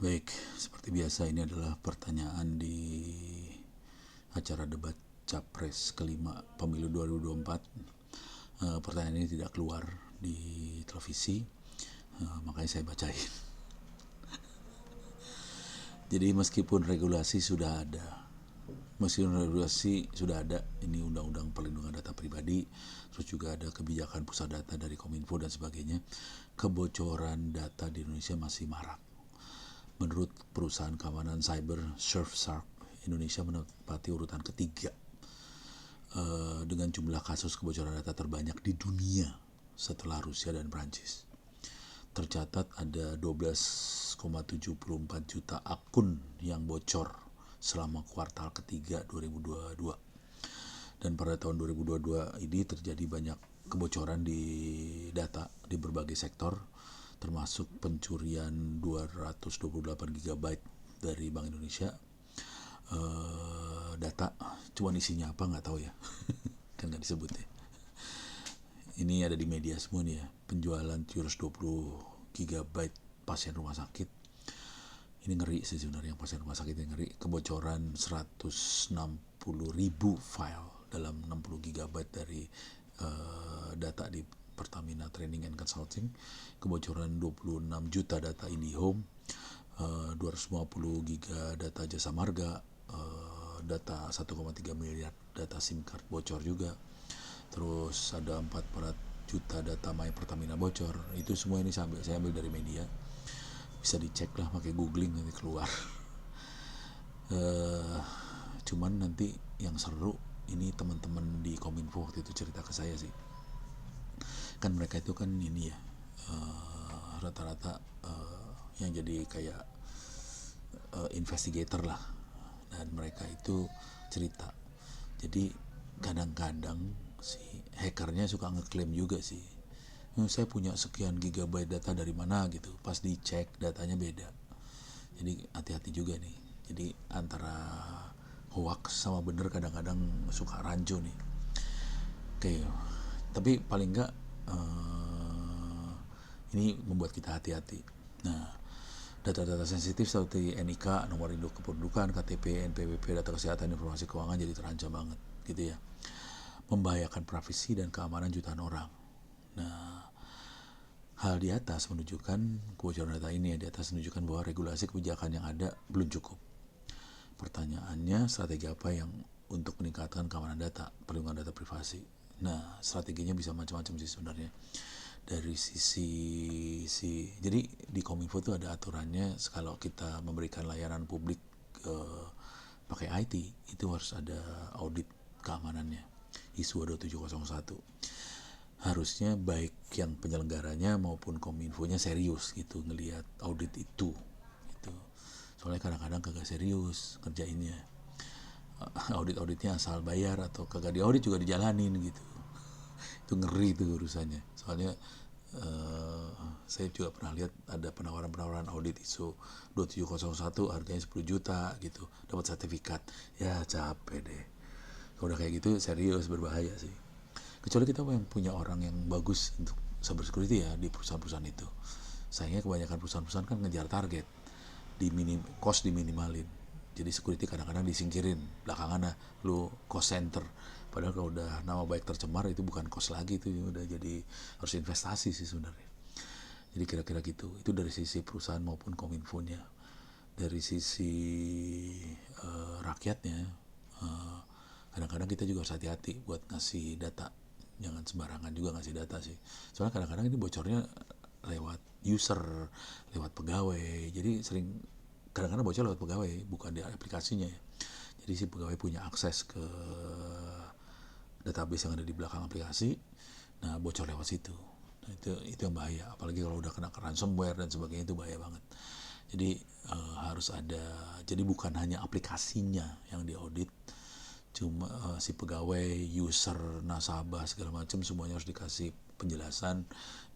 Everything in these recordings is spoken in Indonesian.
Baik, seperti biasa ini adalah pertanyaan di acara debat Capres kelima Pemilu 2024. Pertanyaan ini tidak keluar di televisi, makanya saya bacain. Jadi meskipun regulasi sudah ada, ini Undang-Undang Perlindungan Data Pribadi, terus juga ada kebijakan pusat data dari Kominfo dan sebagainya, kebocoran data di Indonesia masih marak. Menurut perusahaan keamanan cyber Surfshark, Indonesia menempati urutan ketiga dengan jumlah kasus kebocoran data terbanyak di dunia setelah Rusia dan Prancis. Tercatat ada 12,74 juta akun yang bocor selama kuartal ketiga 2022. Dan pada tahun 2022 ini terjadi banyak kebocoran di data di berbagai sektor, termasuk pencurian 228 GB dari Bank Indonesia. Data cuman isinya apa nggak tahu ya. Kan nggak disebut ya. Ini ada di media semua nih ya, penjualan 720 GB pasien rumah sakit. Ini ngeri sih sebenarnya, yang pasien rumah sakit ini ngeri. Kebocoran 160.000 file dalam 60 GB dari data di Pertamina Training and Consulting. Kebocoran 26 juta data IndiHome, 250 GB data Jasa Marga, data 1,3 miliar data SIM card bocor juga. Terus ada 400 juta data My Pertamina bocor. Itu semua ini saya ambil dari media, bisa dicek lah pakai googling nanti keluar. Cuman nanti yang seru ini teman-teman di Kominfo waktu itu cerita ke saya sih, kan mereka itu kan ini ya, rata-rata yang jadi kayak investigator lah, dan mereka itu cerita. Jadi kadang-kadang si hackernya suka ngeklaim juga sih, saya punya sekian gigabyte data dari mana gitu, pas dicek datanya beda. Jadi hati-hati juga nih. Jadi antara hoax sama bener kadang-kadang suka rancu nih. Oke, tapi paling enggak ini membuat kita hati-hati. Nah, data-data sensitif seperti NIK, nomor induk kependudukan, KTP, NPWP, data kesehatan, informasi keuangan jadi terancam banget gitu ya. Membahayakan privasi dan keamanan jutaan orang. Nah, hal di atas menunjukkan, kebocoran data ini di atas menunjukkan bahwa regulasi kebijakan yang ada belum cukup. Pertanyaannya, strategi apa yang untuk meningkatkan keamanan data, perlindungan data privasi? Nah, strateginya bisa macam-macam sih sebenarnya. Dari jadi di Kominfo itu ada aturannya, kalau kita memberikan layanan publik pakai IT itu harus ada audit keamanannya, ISO 2701. Harusnya baik yang penyelenggaranya maupun Kominfonya serius gitu ngelihat audit itu gitu. Soalnya kadang-kadang kagak serius kerjainnya, auditnya asal bayar atau kagak diaudit juga dijalanin gitu. Itu ngeri tuh urusannya. Soalnya saya juga pernah lihat ada penawaran audit ISO 2701 harganya 10 juta gitu, dapat sertifikat. Ya capek deh. Kalau udah kayak gitu serius, berbahaya sih. Kecuali kita yang punya orang yang bagus untuk cyber security ya di perusahaan-perusahaan itu. Sayangnya kebanyakan perusahaan-perusahaan kan ngejar target, cost diminimalin. Jadi security kadang-kadang disingkirin, belakangan lu cost center. Padahal kalau udah nama baik tercemar itu bukan cost lagi, itu udah jadi harus investasi sih sebenarnya. Jadi kira-kira gitu. Itu dari sisi perusahaan maupun kominfonya. Dari sisi rakyatnya, kadang-kadang kita juga harus hati-hati buat ngasih data. Jangan sembarangan juga ngasih data sih. Soalnya kadang-kadang ini bocornya lewat user, lewat pegawai. Jadi sering kadang-kadang bocor lewat pegawai, bukan di aplikasinya ya. Jadi si pegawai punya akses ke database yang ada di belakang aplikasi. Nah, bocor lewat situ. Nah, itu yang bahaya. Apalagi kalau udah kena ransomware dan sebagainya, itu bahaya banget. Jadi harus ada. Jadi bukan hanya aplikasinya yang diaudit, cuma si pegawai, user, nasabah segala macam semuanya harus dikasih penjelasan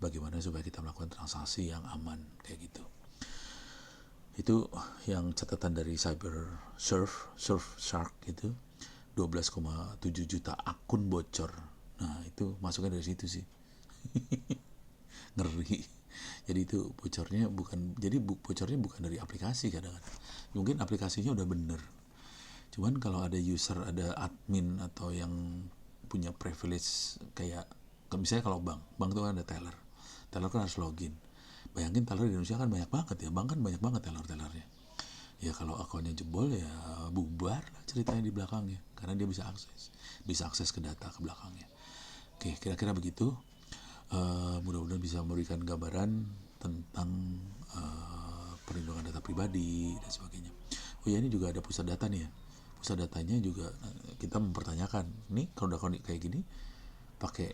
bagaimana supaya kita melakukan transaksi yang aman kayak gitu. Itu yang catatan dari Surfshark itu 12,7 juta akun bocor. Nah itu masuknya dari situ sih. Ngeri. Jadi itu bocornya bukan dari aplikasi kadang-kadang. Mungkin aplikasinya udah bener. Cuman kalau ada user, ada admin atau yang punya privilege kayak misalnya kalau bank itu kan ada teller kan harus login. Bayangin teller di Indonesia kan banyak banget ya, bank kan banyak banget tellernya. Ya kalau akunnya jebol ya bubar lah ceritanya di belakangnya, karena dia bisa akses ke data ke belakangnya. Oke, kira-kira begitu. Mudah-mudahan bisa memberikan gambaran tentang perlindungan data pribadi dan sebagainya. Oh ya, ini juga ada pusat data nih ya. Pusat datanya juga kita mempertanyakan, nih kalau udah kayak gini pakai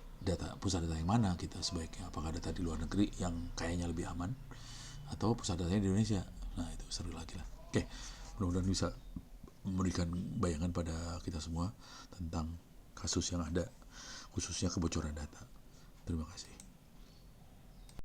pusat data yang mana kita sebaiknya, apakah data di luar negeri yang kayaknya lebih aman atau pusat datanya di Indonesia. Nah itu seru lagi lah. Oke, mudah-mudahan bisa memberikan bayangan pada kita semua tentang kasus yang ada, khususnya kebocoran data. Terima kasih.